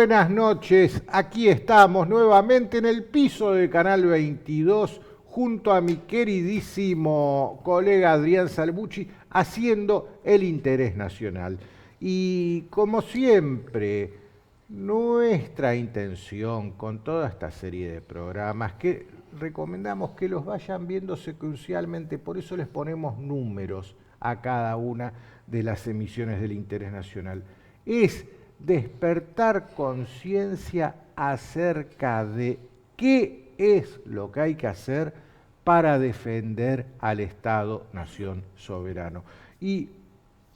buenas noches. Aquí estamos nuevamente en el piso de Canal 22 junto a mi queridísimo colega Adrián Salvucci haciendo el interés nacional. Y como siempre, nuestra intención con toda esta serie de programas que recomendamos que los vayan viendo secuencialmente, por eso les ponemos números a cada una de las emisiones del interés nacional, es despertar conciencia acerca de qué es lo que hay que hacer para defender al Estado-Nación soberano. Y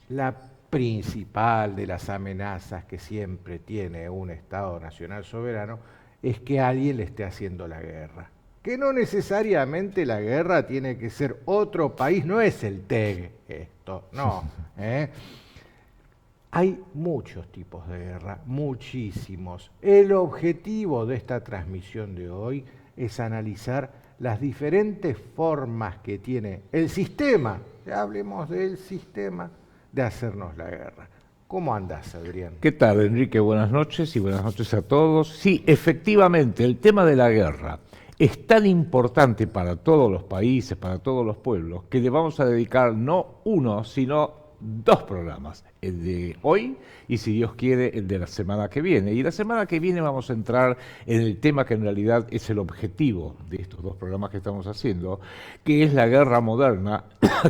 la principal de las amenazas que siempre tiene un Estado nacional soberano es que alguien le esté haciendo la guerra. Que no necesariamente la guerra tiene que ser otro país, no es el TEG esto, no. Hay muchos tipos de guerra, muchísimos. El objetivo de esta transmisión de hoy es analizar las diferentes formas que tiene el sistema, ya hablemos del sistema, de hacernos la guerra. ¿Cómo andás, Adrián? ¿Qué tal, Enrique? Buenas noches y buenas noches a todos. Sí, efectivamente, el tema de la guerra es tan importante para todos los países, para todos los pueblos, que le vamos a dedicar no uno, sino 2 programas, el de hoy y, si Dios quiere, el de la semana que viene. Y la semana que viene vamos a entrar en el tema que en realidad es el objetivo de estos 2 programas que estamos haciendo, que es la guerra moderna,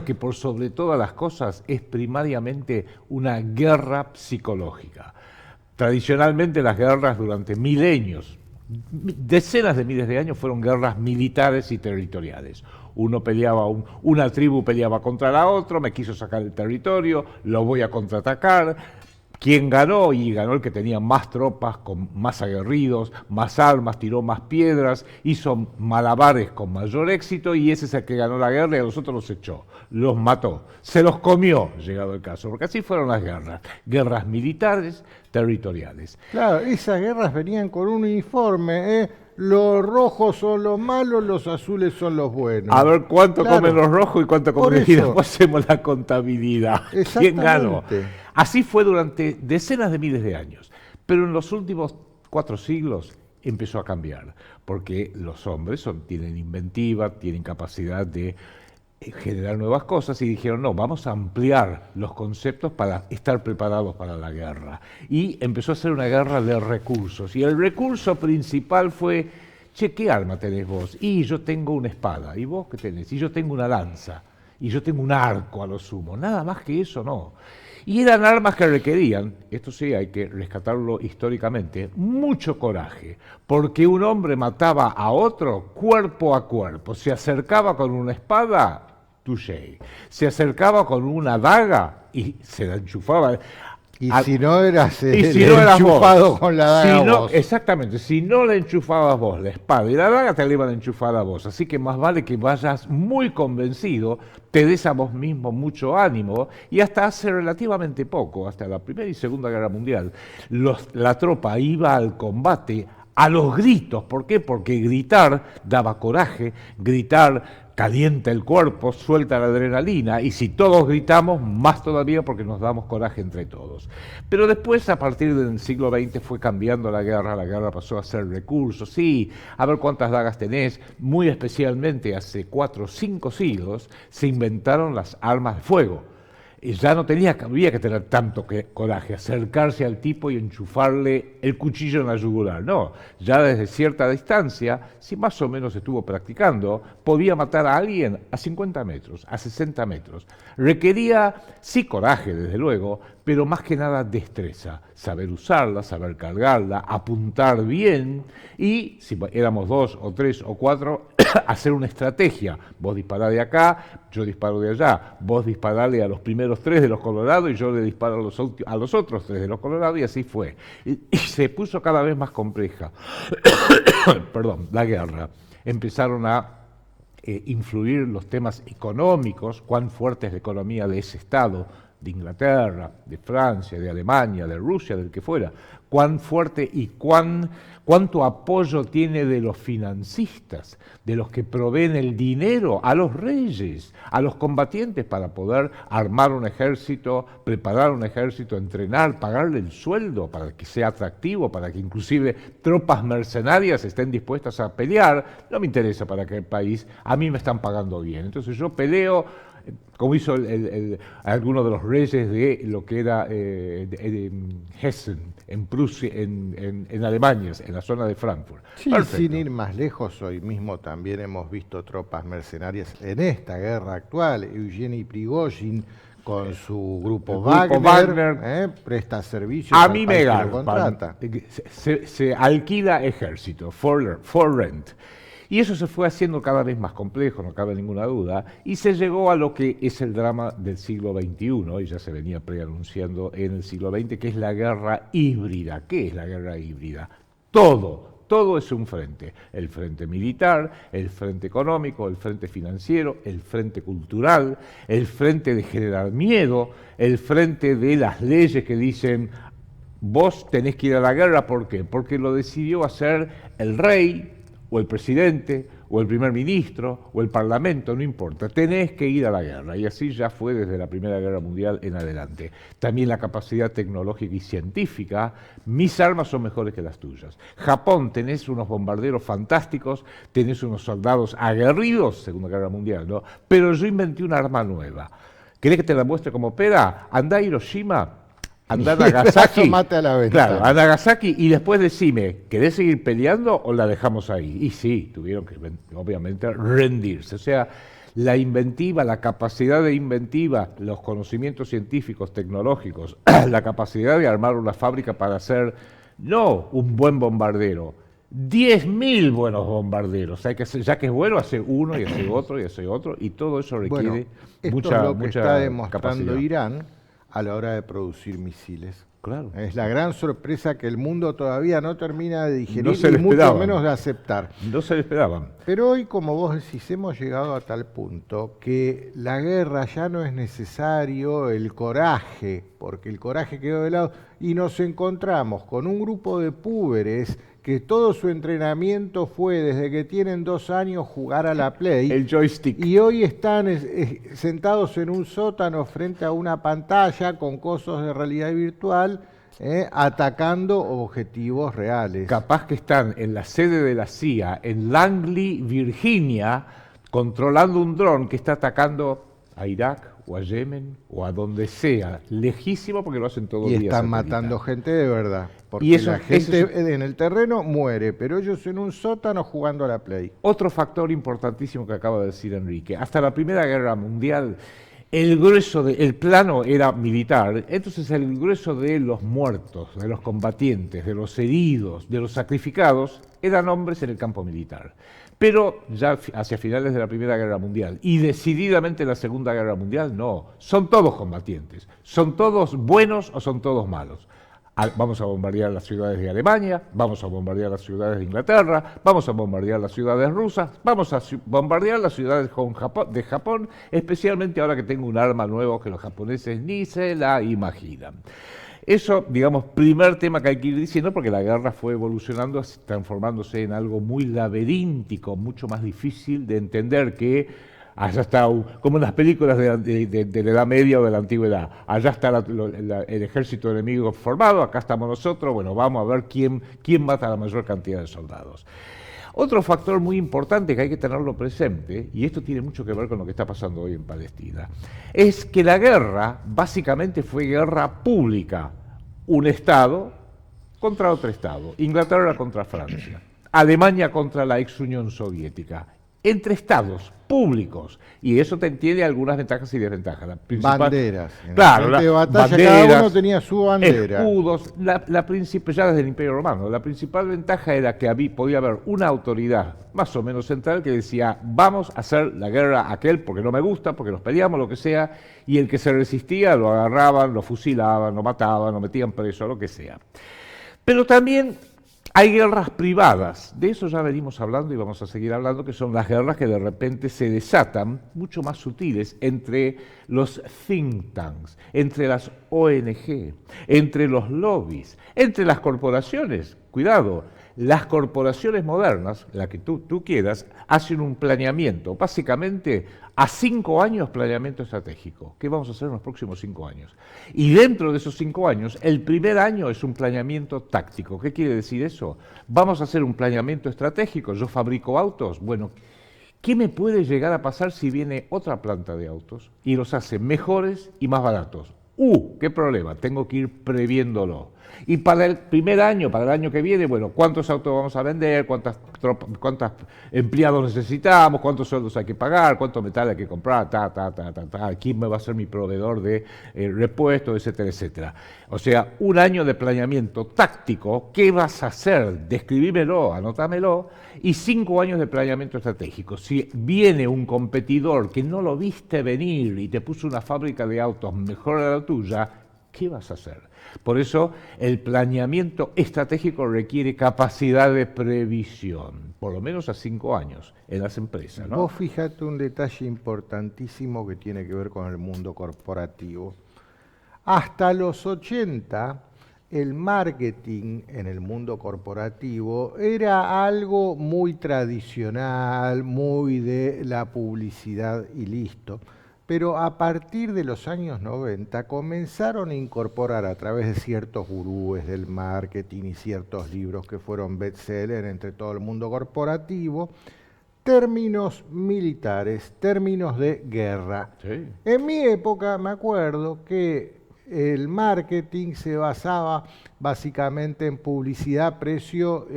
que por sobre todas las cosas es primariamente una guerra psicológica. Tradicionalmente las guerras durante milenios, decenas de miles de años, fueron guerras militares y territoriales. Uno peleaba, una tribu peleaba contra la otra, me quiso sacar el territorio, lo voy a contraatacar. ¿Quién ganó? Y ganó el que tenía más tropas, con más aguerridos, más armas, tiró más piedras, hizo malabares con mayor éxito, y ese es el que ganó la guerra y a los otros los echó, los mató, se los comió, llegado el caso, porque así fueron las guerras, guerras militares, territoriales. Claro, esas guerras venían con un uniforme, Los rojos son los malos, los azules son los buenos. A ver cuánto comen los rojos y cuánto comen los, y después hacemos la contabilidad. ¿Quién ganó? Así fue durante decenas de miles de años. Pero en los últimos 4 siglos empezó a cambiar, porque los hombres tienen inventiva, tienen capacidad de generar nuevas cosas, y dijeron, no, vamos a ampliar los conceptos para estar preparados para la guerra. Y empezó a ser una guerra de recursos. Y el recurso principal fue, che, ¿qué arma tenés vos? Y yo tengo una espada. ¿Y vos qué tenés? Y yo tengo una lanza. Y yo tengo un arco a lo sumo. Nada más que eso no. Y eran armas que requerían, esto sí hay que rescatarlo históricamente, mucho coraje, porque un hombre mataba a otro cuerpo a cuerpo. Se acercaba con una espada, touché. Se acercaba con una daga y se la enchufaba. Y si no eras enchufado vos, con la daga vos. Exactamente, si no la enchufabas vos, la espada y la daga te la iban a enchufar a vos. Así que más vale que vayas muy convencido, te des a vos mismo mucho ánimo, y hasta hace relativamente poco, hasta la Primera y Segunda Guerra Mundial, la tropa iba al combate a los gritos. ¿Por qué? Porque gritar daba coraje, gritar calienta el cuerpo, suelta la adrenalina, y si todos gritamos, más todavía, porque nos damos coraje entre todos. Pero después, a partir del siglo XX, fue cambiando la guerra pasó a ser recursos, sí, a ver cuántas dagas tenés. Muy especialmente hace 4 o 5 siglos se inventaron las armas de fuego. Y ya no había que tener tanto coraje, acercarse al tipo y enchufarle el cuchillo en la yugular. No, ya desde cierta distancia, si más o menos estuvo practicando, podía matar a alguien a 50 metros, a 60 metros. Requería, sí, coraje, desde luego, pero más que nada destreza, saber usarla, saber cargarla, apuntar bien, y si éramos 2 o 3 o 4, hacer una estrategia. Vos dispará de acá, yo disparo de allá, vos disparale a los primeros 3 de los Colorados y yo le disparo a los otros 3 de los Colorados, y así fue. Y se puso cada vez más compleja perdón, la guerra. Empezaron a influir los temas económicos, cuán fuerte es la economía de ese Estado, de Inglaterra, de Francia, de Alemania, de Rusia, del que fuera, cuán fuerte y cuánto apoyo tiene de los financistas, de los que proveen el dinero a los reyes, a los combatientes para poder armar un ejército, preparar un ejército, entrenar, pagarle el sueldo para que sea atractivo, para que inclusive tropas mercenarias estén dispuestas a pelear. No me interesa para qué país, a mí me están pagando bien. Entonces yo peleo, como hizo alguno de los reyes de lo que era Hessen, en Prusia, en Alemania, en la zona de Frankfurt. Sí, sin ir más lejos, hoy mismo también hemos visto tropas mercenarias en esta guerra actual. Eugeni Prigozhin con su grupo Wagner, presta servicios a al mí país me que lo garpan. contrata. Se alquila ejército, for rent. Y eso se fue haciendo cada vez más complejo, no cabe ninguna duda, y se llegó a lo que es el drama del siglo XXI, y ya se venía preanunciando en el siglo XX, que es la guerra híbrida. ¿Qué es la guerra híbrida? Todo es un frente. El frente militar, el frente económico, el frente financiero, el frente cultural, el frente de generar miedo, el frente de las leyes que dicen vos tenés que ir a la guerra. ¿Por qué? Porque lo decidió hacer el rey, o el presidente, o el primer ministro, o el parlamento, no importa, tenés que ir a la guerra. Y así ya fue desde la Primera Guerra Mundial en adelante. También la capacidad tecnológica y científica, mis armas son mejores que las tuyas. Japón, tenés unos bombarderos fantásticos, tenés unos soldados aguerridos, Segunda Guerra Mundial, ¿no? Pero yo inventé una arma nueva. ¿Querés que te la muestre como opera? Andá a Hiroshima, andá a Nagasaki, mate a la ventana. claro, a Nagasaki, y después decime, ¿querés seguir peleando o la dejamos ahí? Y sí, tuvieron que obviamente rendirse. O sea, la inventiva, la capacidad de inventiva, los conocimientos científicos, tecnológicos, la capacidad de armar una fábrica para hacer, no un buen bombardero, 10.000 buenos bombarderos. Hay que hacer, ya que es bueno, hace uno y hace otro y hace otro, y todo eso requiere esto mucha es lo que mucha está demostrando capacidad. Irán a la hora de producir misiles. Claro. Es la gran sorpresa que el mundo todavía no termina de digerir No se y lo mucho esperaban. menos de aceptar. No se lo esperaban. Pero hoy, como vos decís, hemos llegado a tal punto que la guerra ya no es necesario el coraje, porque el coraje quedó de lado, y nos encontramos con un grupo de púberes que todo su entrenamiento fue desde que tienen 2 años jugar a la Play. El joystick. Y hoy están sentados en un sótano frente a una pantalla con cosas de realidad virtual, atacando objetivos reales. Capaz que están en la sede de la CIA, en Langley, Virginia, controlando un dron que está atacando a Irak o a Yemen o a donde sea, lejísimo, porque lo hacen todo Y el día. están satelital. matando gente de verdad. Porque Y eso- la gente eso es- en el terreno muere, pero ellos en un sótano jugando a la Play. Otro factor importantísimo que acaba de decir Enrique, hasta la Primera Guerra Mundial, el grueso el plano era militar, entonces el grueso de los muertos, de los combatientes, de los heridos, de los sacrificados, eran hombres en el campo militar. Pero ya hacia finales de la Primera Guerra Mundial y decididamente en la Segunda Guerra Mundial, no, son todos combatientes, son todos buenos o son todos malos. Vamos a bombardear las ciudades de Alemania, vamos a bombardear las ciudades de Inglaterra, vamos a bombardear las ciudades rusas, vamos a bombardear las ciudades de Japón, especialmente ahora que tengo un arma nueva que los japoneses ni se la imaginan. Eso, digamos, primer tema que hay que ir diciendo, porque la guerra fue evolucionando, transformándose en algo muy laberíntico, mucho más difícil de entender que allá está, como en las películas de la Edad Media o de la Antigüedad, allá está el ejército enemigo formado, acá estamos nosotros, bueno, vamos a ver quién mata la mayor cantidad de soldados. Otro factor muy importante que hay que tenerlo presente, y esto tiene mucho que ver con lo que está pasando hoy en Palestina, es que la guerra básicamente fue guerra pública, un Estado contra otro Estado, Inglaterra contra Francia, Alemania contra la ex Unión Soviética, entre estados públicos, y eso tiene algunas ventajas y desventajas. La principal, Banderas. En claro, el frente de batalla banderas, cada uno tenía su bandera. escudos, ya desde el Imperio Romano. La principal ventaja era que podía haber una autoridad más o menos central que decía, vamos a hacer la guerra a aquel porque no me gusta, porque nos peleamos, lo que sea, y el que se resistía lo agarraban, lo fusilaban, lo mataban, lo metían preso, lo que sea. Pero también Hay guerras privadas, de eso ya venimos hablando y vamos a seguir hablando, que son las guerras que de repente se desatan, mucho más sutiles, entre los think tanks, entre las ONG, entre los lobbies, entre las corporaciones. Cuidado, las corporaciones modernas, la que tú quieras, hacen un planeamiento, básicamente a 5 años planeamiento estratégico. ¿Qué vamos a hacer en los próximos 5 años? Y dentro de esos 5 años, el primer año es un planeamiento táctico. ¿Qué quiere decir eso? Vamos a hacer un planeamiento estratégico. Yo fabrico autos. Bueno, ¿qué me puede llegar a pasar si viene otra planta de autos y los hace mejores y más baratos? ¿Qué problema? Tengo que ir previéndolo. Y para el primer año, para el año que viene, bueno, ¿cuántos autos vamos a vender? ¿Cuántos empleados necesitamos? ¿Cuántos sueldos hay que pagar? ¿Cuánto metal hay que comprar? ¿Quién me va a ser mi proveedor de repuestos, etcétera, etcétera? O sea, un año de planeamiento táctico. ¿Qué vas a hacer? Describímelo, anótamelo. Y 5 años de planeamiento estratégico. Si viene un competidor que no lo viste venir y te puso una fábrica de autos mejor a la tuya, ¿qué vas a hacer? Por eso el planeamiento estratégico requiere capacidad de previsión, por lo menos a 5 años en las empresas, ¿no? Vos fíjate un detalle importantísimo que tiene que ver con el mundo corporativo. Hasta los 80, el marketing en el mundo corporativo era algo muy tradicional, muy de la publicidad y listo. Pero a partir de los años 90 comenzaron a incorporar a través de ciertos gurúes del marketing y ciertos libros que fueron bestseller entre todo el mundo corporativo, términos militares, términos de guerra. Sí. En mi época me acuerdo que el marketing se basaba básicamente en publicidad, precio,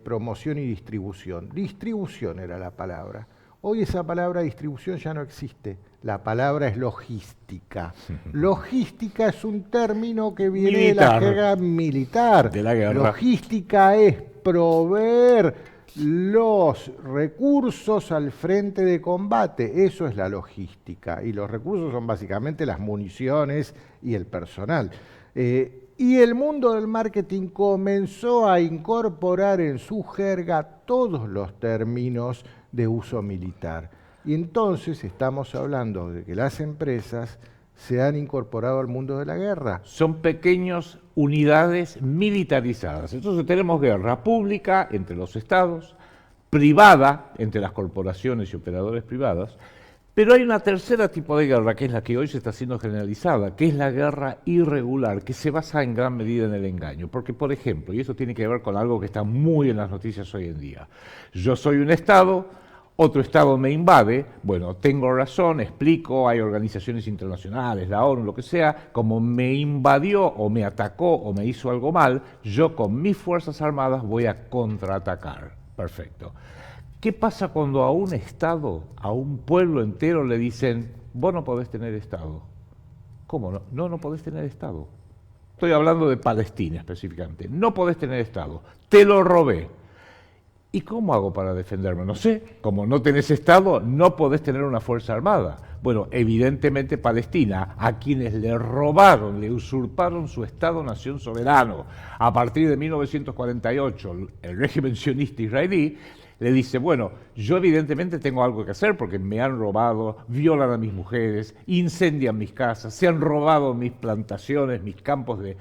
promoción y distribución. Distribución era la palabra. Hoy esa palabra distribución ya no existe. La palabra es logística. Logística es un término que viene de la jerga militar. De la guerra. Logística es proveer los recursos al frente de combate. Eso es la logística. Y los recursos son básicamente las municiones y el personal. Y el mundo del marketing comenzó a incorporar en su jerga todos los términos de uso militar. Y entonces estamos hablando de que las empresas se han incorporado al mundo de la guerra. Son pequeñas unidades militarizadas. Entonces tenemos guerra pública entre los estados, privada entre las corporaciones y operadores privados, pero hay una tercera tipo de guerra, que es la que hoy se está haciendo generalizada, que es la guerra irregular, que se basa en gran medida en el engaño. Porque, por ejemplo, y esto tiene que ver con algo que está muy en las noticias hoy en día, yo soy un estado, otro estado me invade, bueno, tengo razón, explico, hay organizaciones internacionales, la ONU, lo que sea, como me invadió o me atacó o me hizo algo mal, yo con mis fuerzas armadas voy a contraatacar. Perfecto. ¿Qué pasa cuando a un estado, a un pueblo entero le dicen, vos no podés tener estado? ¿Cómo no? No podés tener estado. Estoy hablando de Palestina específicamente. No podés tener estado. Te lo robé. ¿Y cómo hago para defenderme? No sé, como no tenés Estado, no podés tener una fuerza armada. Bueno, evidentemente Palestina, a quienes le robaron, le usurparon su Estado-nación soberano, a partir de 1948, el régimen sionista israelí, le dice, bueno, yo evidentemente tengo algo que hacer porque me han robado, violan a mis mujeres, incendian mis casas, se han robado mis plantaciones, mis campos de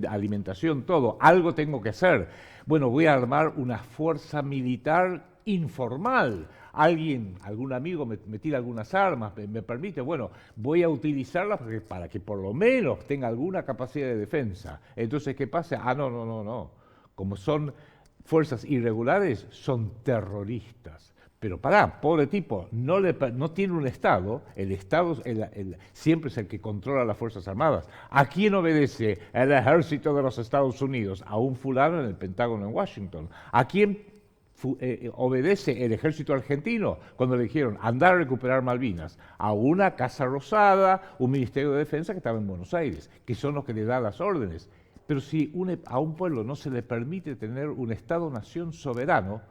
alimentación, todo, algo tengo que hacer. Bueno, voy a armar una fuerza militar informal. Algún amigo me tira algunas armas, me permite, bueno, voy a utilizarlas para que por lo menos tenga alguna capacidad de defensa. Entonces, ¿qué pasa? No. Como son fuerzas irregulares, son terroristas. Pero pobre tipo, no tiene un Estado, el Estado siempre es el que controla las Fuerzas Armadas. ¿A quién obedece el ejército de los Estados Unidos? A un fulano en el Pentágono en Washington. ¿A quién obedece el ejército argentino cuando le dijeron andar a recuperar Malvinas? A una Casa Rosada, un Ministerio de Defensa que estaba en Buenos Aires, que son los que le dan las órdenes. Pero si a un pueblo no se le permite tener un Estado-nación soberano,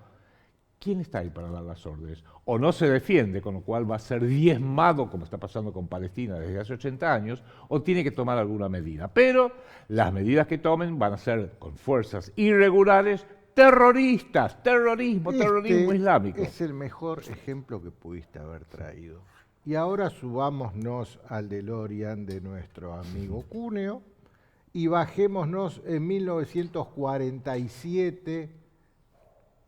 ¿quién está ahí para dar las órdenes? O no se defiende, con lo cual va a ser diezmado, como está pasando con Palestina desde hace 80 años, o tiene que tomar alguna medida. Pero las medidas que tomen van a ser con fuerzas irregulares, terroristas, terrorismo islámico. Es el mejor ejemplo que pudiste haber traído. Y ahora subámonos al DeLorean de nuestro amigo Cúneo y bajémonos en 1947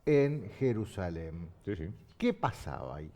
en Jerusalén. Sí, sí. ¿Qué pasaba ahí?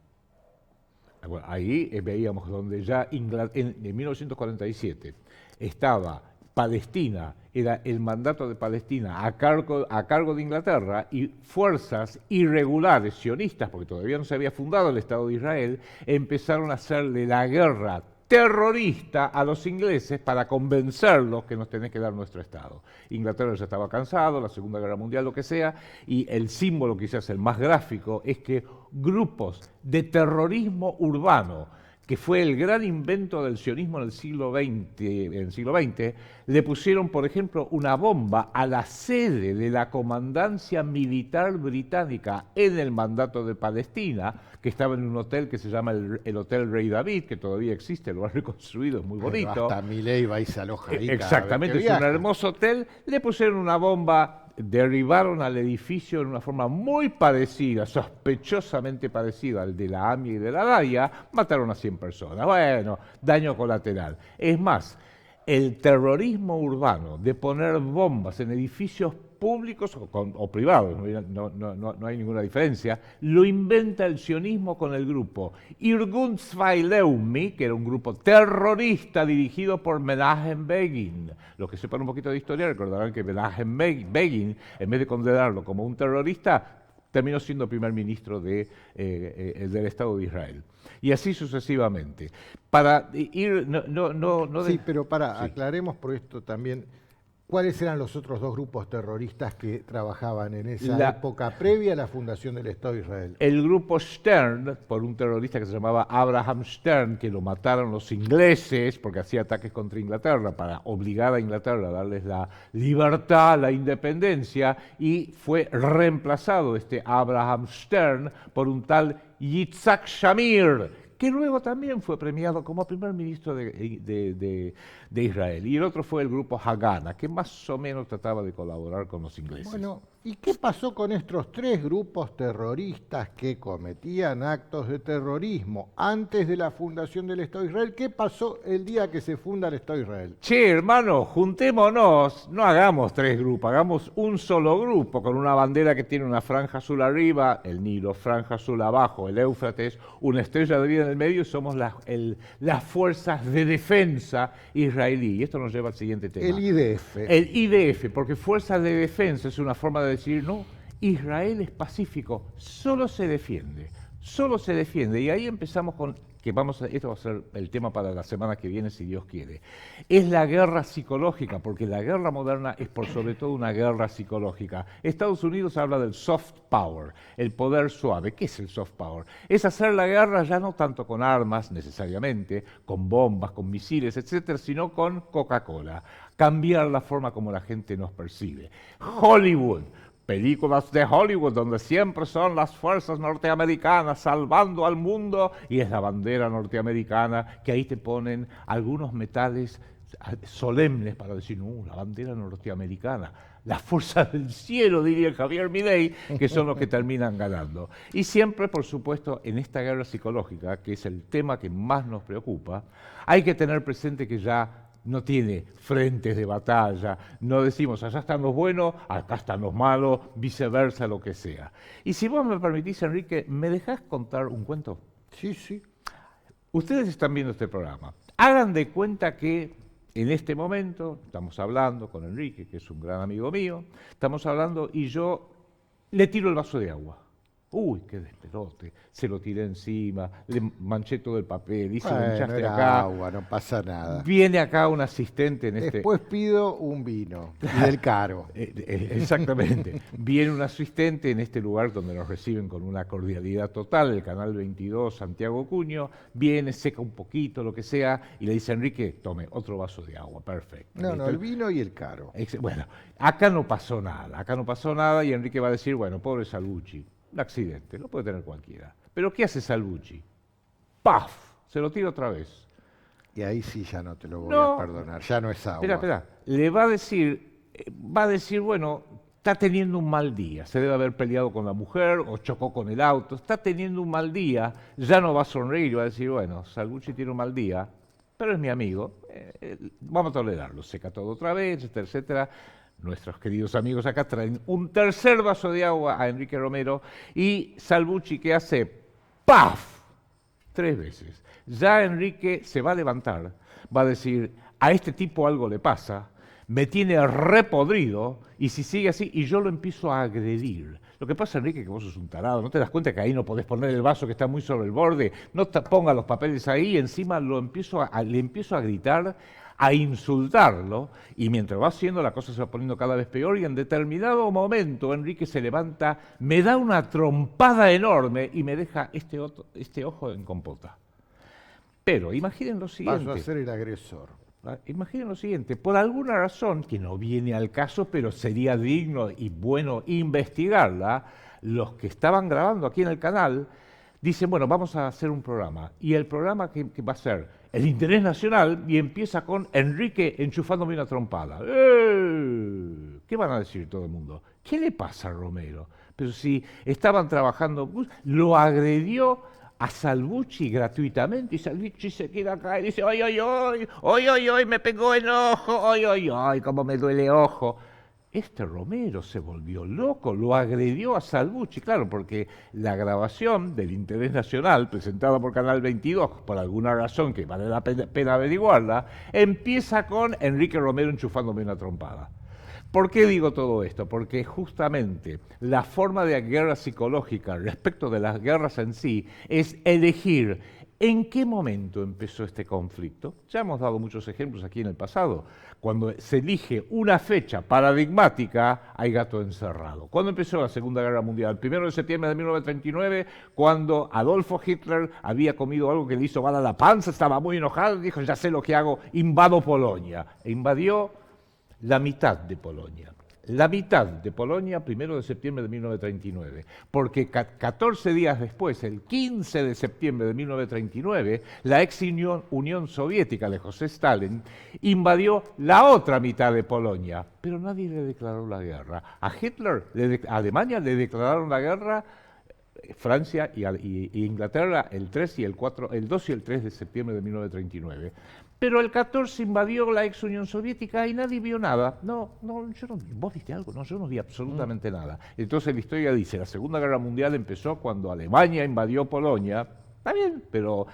Bueno, ahí veíamos donde ya en 1947 estaba Palestina, era el mandato de Palestina a cargo de Inglaterra, y fuerzas irregulares sionistas, porque todavía no se había fundado el Estado de Israel, empezaron a hacerle la guerra terrorista a los ingleses para convencerlos que nos tenés que dar nuestro Estado. Inglaterra ya estaba cansado, la Segunda Guerra Mundial, lo que sea, y el símbolo quizás el más gráfico es que grupos de terrorismo urbano, que fue el gran invento del sionismo en el siglo XX, le pusieron, por ejemplo, una bomba a la sede de la comandancia militar británica en el mandato de Palestina, que estaba en un hotel que se llama el Hotel Rey David, que todavía existe, lo han reconstruido, es muy bonito. Pero hasta Milei va y se aloja ahí. Exactamente, es un hermoso hotel. Le pusieron una bomba, derribaron al edificio en una forma muy parecida, sospechosamente parecida al de la AMIA y de la DAIA, mataron a 100 personas. Bueno, daño colateral. Es más, el terrorismo urbano de poner bombas en edificios públicos o privados, no hay ninguna diferencia, lo inventa el sionismo con el grupo Irgun Zwei Leumi, que era un grupo terrorista dirigido por Menachem Begin. Los que sepan un poquito de historia recordarán que Menachem Begin, en vez de condenarlo como un terrorista, terminó siendo primer ministro del Estado de Israel. Y así sucesivamente. Para ir... Sí, pero aclaremos por esto también. ¿Cuáles eran los otros dos grupos terroristas que trabajaban en esa época previa a la fundación del Estado de Israel? El grupo Stern, por un terrorista que se llamaba Abraham Stern, que lo mataron los ingleses porque hacía ataques contra Inglaterra para obligar a Inglaterra a darles la libertad, la independencia, y fue reemplazado este Abraham Stern por un tal Yitzhak Shamir, que luego también fue premiado como primer ministro de Israel. Y el otro fue el grupo Haganah, que más o menos trataba de colaborar con los ingleses. Bueno, ¿y qué pasó con estos tres grupos terroristas que cometían actos de terrorismo antes de la fundación del Estado de Israel? ¿Qué pasó el día que se funda el Estado de Israel? Che, hermano, juntémonos, no hagamos tres grupos, hagamos un solo grupo con una bandera que tiene una franja azul arriba, el Nilo, franja azul abajo, el Éufrates, una estrella de vida en el medio, y somos las fuerzas de defensa israelí. Y esto nos lleva al siguiente tema. El IDF. El IDF, porque fuerzas de defensa es una forma de decir, no, Israel es pacífico, solo se defiende. Y ahí empezamos con, esto va a ser el tema para la semana que viene, si Dios quiere. Es la guerra psicológica, porque la guerra moderna es por sobre todo una guerra psicológica. Estados Unidos habla del soft power, el poder suave. ¿Qué es el soft power? Es hacer la guerra ya no tanto con armas necesariamente, con bombas, con misiles, etcétera, sino con Coca-Cola. Cambiar la forma como la gente nos percibe. Hollywood. Películas de Hollywood donde siempre son las fuerzas norteamericanas salvando al mundo y es la bandera norteamericana, que ahí te ponen algunos metales solemnes para decir, no, la bandera norteamericana, las fuerzas del cielo, diría Javier Milei, que son los que terminan ganando. Y siempre, por supuesto, en esta guerra psicológica, que es el tema que más nos preocupa, hay que tener presente que ya no tiene frentes de batalla, no decimos allá están los buenos, acá están los malos, viceversa, lo que sea. Y si vos me permitís, Enrique, ¿me dejás contar un cuento? Sí, sí. Ustedes están viendo este programa. Hagan de cuenta que en este momento estamos hablando con Enrique, que es un gran amigo mío, estamos hablando y yo le tiro el vaso de agua. Uy, qué despelote, se lo tiré encima, le manché todo el papel, hice un enchaste acá. Agua, no pasa nada. Viene acá un asistente en este... Después pido un vino, y del caro. Exactamente. Viene un asistente en este lugar donde nos reciben con una cordialidad total, el Canal 22, Santiago Cuño, viene, seca un poquito, lo que sea, y le dice a Enrique, tome otro vaso de agua, perfecto. No, el vino y el caro. Bueno, acá no pasó nada, y Enrique va a decir, bueno, pobre Salvucci. Un accidente, lo puede tener cualquiera. Pero ¿qué hace Salvucci? ¡Paf! Se lo tira otra vez. Y ahí sí ya no te lo voy a perdonar, ya no es agua. Espera. Le va a decir, bueno, está teniendo un mal día, se debe haber peleado con la mujer o chocó con el auto, está teniendo un mal día, ya no va a sonreír, va a decir, bueno, Salvucci tiene un mal día, pero es mi amigo, vamos a tolerarlo, seca todo otra vez, etcétera, etcétera. Nuestros queridos amigos acá traen un tercer vaso de agua a Enrique Romero y Salvucci, ¿qué hace? ¡Paf! 3 veces. Ya Enrique se va a levantar, va a decir, a este tipo algo le pasa, me tiene repodrido, y si sigue así, y yo lo empiezo a agredir. Lo que pasa, Enrique, que vos sos un tarado, no te das cuenta que ahí no podés poner el vaso que está muy sobre el borde, no te pongas los papeles ahí, encima le empiezo a gritar, a insultarlo, y mientras va haciendo la cosa se va poniendo cada vez peor, y en determinado momento Enrique se levanta, me da una trompada enorme y me deja este ojo en compota. Pero imaginen lo siguiente. Paso a ser el agresor. Imaginen lo siguiente, por alguna razón, que no viene al caso, pero sería digno y bueno investigarla, los que estaban grabando aquí en el canal dicen, bueno, vamos a hacer un programa. Y el programa que va a ser el interés nacional y empieza con Enrique enchufándome una trompada. ¿Qué van a decir todo el mundo? ¿Qué le pasa a Romero? Pero si estaban trabajando, lo agredió a Salvucci gratuitamente, y Salvucci se queda acá y dice, ¡ay, ay, ay! ¡Ay, ay, ay! Me pegó el ojo, ¡ay, ay, ay! ¡Cómo me duele el ojo! Este Romero se volvió loco, lo agredió a Salvucci, claro, porque la grabación del Interés Nacional, presentada por Canal 22, por alguna razón que vale la pena averiguarla, empieza con Enrique Romero enchufándome una trompada. ¿Por qué digo todo esto? Porque justamente la forma de guerra psicológica respecto de las guerras en sí es elegir en qué momento empezó este conflicto. Ya hemos dado muchos ejemplos aquí en el pasado. Cuando se elige una fecha paradigmática, hay gato encerrado. ¿Cuándo empezó la Segunda Guerra Mundial? El 1 de septiembre de 1939, cuando Adolfo Hitler había comido algo que le hizo mal a la panza, estaba muy enojado y dijo, ya sé lo que hago, invado Polonia. E invadió la mitad de Polonia. La mitad de Polonia, 1 de septiembre de 1939, porque 14 días después, el 15 de septiembre de 1939, la ex Unión Soviética de José Stalin invadió la otra mitad de Polonia, pero nadie le declaró la guerra. A Hitler, a Alemania le declararon la guerra Francia y Inglaterra el 3 y el 4, el 2 y el 3 de septiembre de 1939. Pero el 14 invadió la ex Unión Soviética y nadie vio nada. No, yo no vi. ¿Vos viste algo? No, yo no vi absolutamente nada. Entonces la historia dice, la Segunda Guerra Mundial empezó cuando Alemania invadió Polonia. Está bien, pero...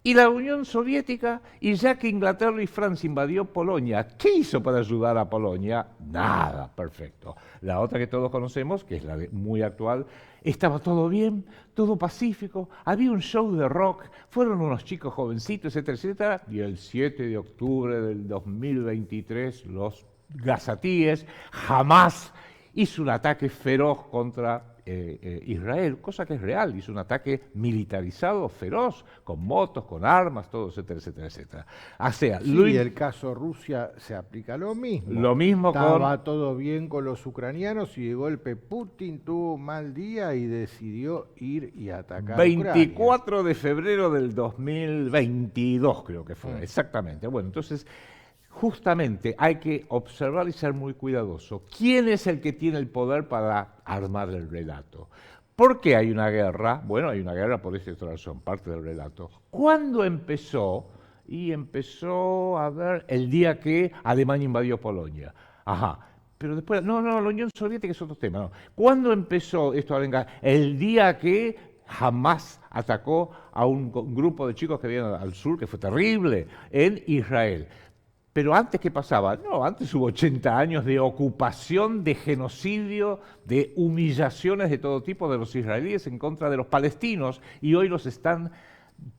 Y la Unión Soviética, y ya que Inglaterra y Francia invadió Polonia, ¿qué hizo para ayudar a Polonia? Nada, perfecto. La otra que todos conocemos, que es la muy actual, estaba todo bien, todo pacífico, había un show de rock, fueron unos chicos jovencitos, etcétera, etcétera, y el 7 de octubre del 2023, los gazatíes, Hamás hizo un ataque feroz contra Israel, cosa que es real, hizo un ataque militarizado, feroz, con motos, con armas, todo, etcétera, etcétera, etcétera. O sea, sí, el caso Rusia se aplica lo mismo. Lo mismo Estaba todo bien con los ucranianos y de golpe Putin tuvo un mal día y decidió ir y atacar 24 Ucrania. De febrero del 2022 creo que fue, exactamente. Bueno, entonces... Justamente hay que observar y ser muy cuidadoso. ¿Quién es el que tiene el poder para armar el relato? ¿Por qué hay una guerra? Bueno, hay una guerra por esta otra razón, parte del relato. ¿Cuándo empezó? Y empezó a ver el día que Alemania invadió Polonia. Ajá. Pero después, no, la Unión Soviética es otro tema. No. ¿Cuándo empezó esto? El día que Hamás atacó a un grupo de chicos que vivían al sur, que fue terrible, en Israel. Pero antes, ¿qué pasaba? No, antes hubo 80 años de ocupación, de genocidio, de humillaciones de todo tipo de los israelíes en contra de los palestinos, y hoy los están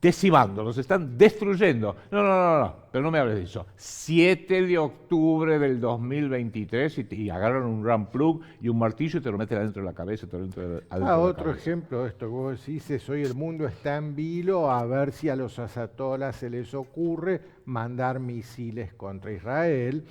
decimando, los están destruyendo. No, pero no me hables de eso. 7 de octubre del 2023 y agarran un gran plug y un martillo y te lo meten adentro de la cabeza. Otro ejemplo de esto que vos decís, hoy el mundo está en vilo a ver si a los ayatolas se les ocurre mandar misiles contra Israel.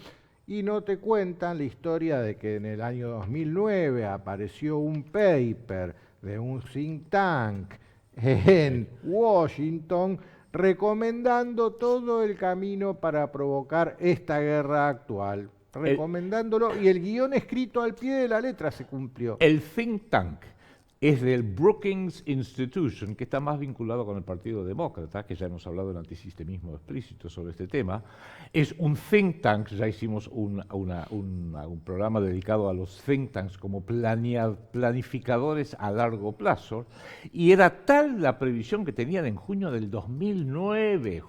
Y no te cuentan la historia de que en el año 2009 apareció un paper de un think tank en Washington recomendando todo el camino para provocar esta guerra actual. recomendándolo, y el guión escrito al pie de la letra se cumplió. El think tank es del Brookings Institution, que está más vinculado con el Partido Demócrata, que ya hemos hablado del antisistemismo explícito sobre este tema. Es un think tank, ya hicimos un programa dedicado a los think tanks como planificadores a largo plazo, y era tal la previsión que tenían en junio del 2009,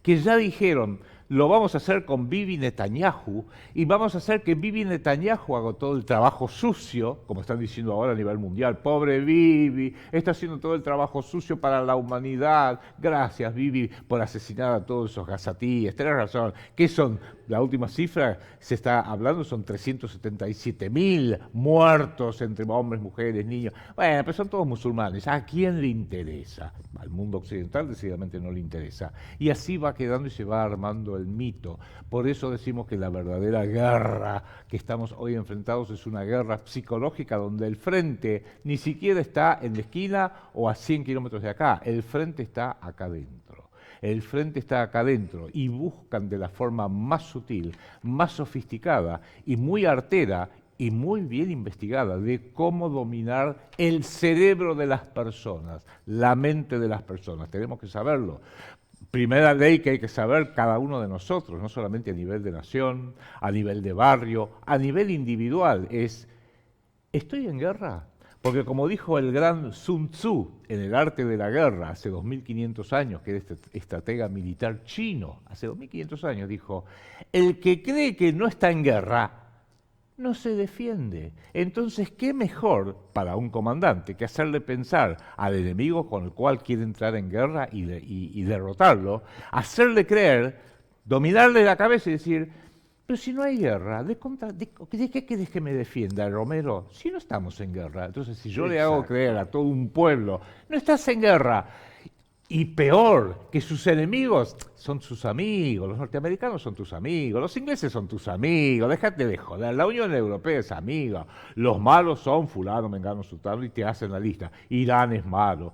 que ya dijeron, lo vamos a hacer con Bibi Netanyahu, y vamos a hacer que Bibi Netanyahu haga todo el trabajo sucio, como están diciendo ahora a nivel mundial. Pobre Bibi, está haciendo todo el trabajo sucio para la humanidad. Gracias, Bibi, por asesinar a todos esos gazatíes. Tenés razón. ¿Qué son? La última cifra se está hablando, son 377.000 muertos entre hombres, mujeres, niños. Bueno, pero son todos musulmanes. ¿A quién le interesa? Al mundo occidental decididamente no le interesa. Y así va quedando y se va armando el mito. Por eso decimos que la verdadera guerra que estamos hoy enfrentados es una guerra psicológica donde el frente ni siquiera está en la esquina o a 100 kilómetros de acá. El frente está acá dentro. El frente está acá dentro y buscan de la forma más sutil, más sofisticada y muy artera y muy bien investigada de cómo dominar el cerebro de las personas, la mente de las personas. Tenemos que saberlo. Primera ley que hay que saber cada uno de nosotros, no solamente a nivel de nación, a nivel de barrio, a nivel individual, es, ¿estoy en guerra? Porque como dijo el gran Sun Tzu en El arte de la guerra hace 2500 años, que era este estratega militar chino, hace 2500 años dijo, el que cree que no está en guerra, no se defiende. Entonces, ¿qué mejor para un comandante que hacerle pensar al enemigo con el cual quiere entrar en guerra y derrotarlo, hacerle creer, dominarle la cabeza y decir, pero si no hay guerra, ¿de qué quieres que me defienda, Romero? Si no estamos en guerra. Entonces, si yo le hago creer a todo un pueblo, no estás en guerra, y peor, que sus enemigos son sus amigos, los norteamericanos son tus amigos, los ingleses son tus amigos, déjate de joder, la Unión Europea es amiga, los malos son fulano, mengano, sultano, y te hacen la lista, Irán es malo,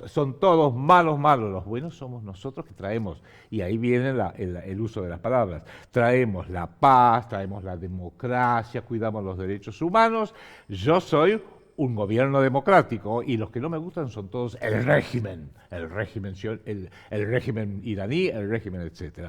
son todos malos, los buenos somos nosotros que traemos, y ahí viene el uso de las palabras, traemos la paz, traemos la democracia, cuidamos los derechos humanos, yo soy un gobierno democrático, y los que no me gustan son todos el régimen iraní, el régimen, etc.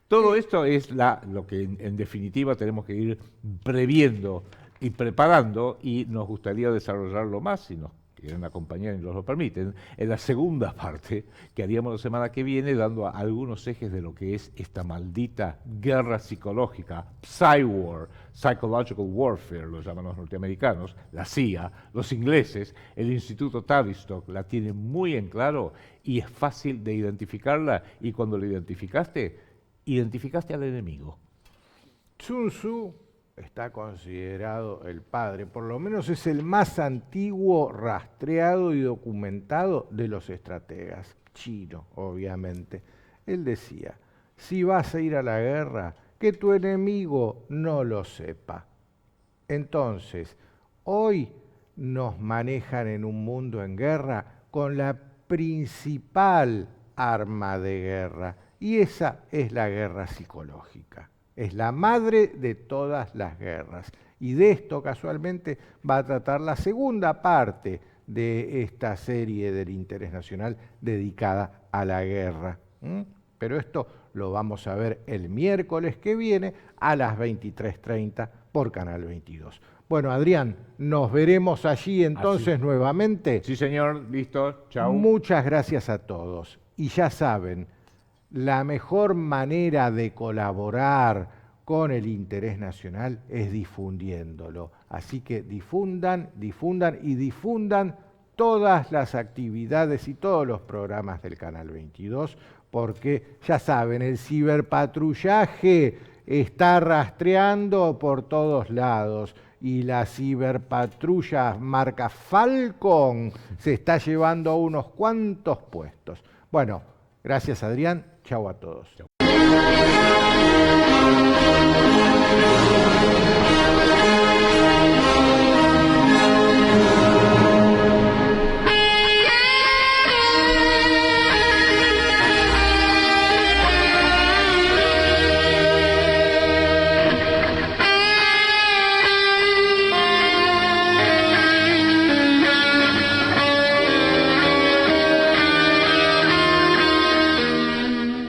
Todo esto es lo que en definitiva tenemos que ir previendo y preparando, y nos gustaría desarrollarlo más, si nos quieren acompañar y nos lo permiten, en la segunda parte que haríamos la semana que viene, dando algunos ejes de lo que es esta maldita guerra psicológica, Psy-War, Psychological Warfare, lo llaman los norteamericanos, la CIA, los ingleses, el Instituto Tavistock la tiene muy en claro y es fácil de identificarla, y cuando la identificaste al enemigo. Sun Tzu está considerado el padre, por lo menos es el más antiguo rastreado y documentado de los estrategas, chino, obviamente. Él decía, si vas a ir a la guerra, que tu enemigo no lo sepa. Entonces, hoy nos manejan en un mundo en guerra con la principal arma de guerra, y esa es la guerra psicológica. Es la madre de todas las guerras. Y de esto casualmente va a tratar la segunda parte de esta serie del Interés Nacional dedicada a la guerra. Pero esto lo vamos a ver el miércoles que viene a las 23:30 por Canal 22. Bueno, Adrián, nos veremos allí entonces nuevamente. Sí, señor, listo, chao. Muchas gracias a todos. Y ya saben, la mejor manera de colaborar con el Interés Nacional es difundiéndolo. Así que difundan todas las actividades y todos los programas del Canal 22, porque ya saben, el ciberpatrullaje está rastreando por todos lados, y la ciberpatrulla marca Falcon se está llevando a unos cuantos puestos. Bueno, gracias, Adrián. Chau a todos. Chau.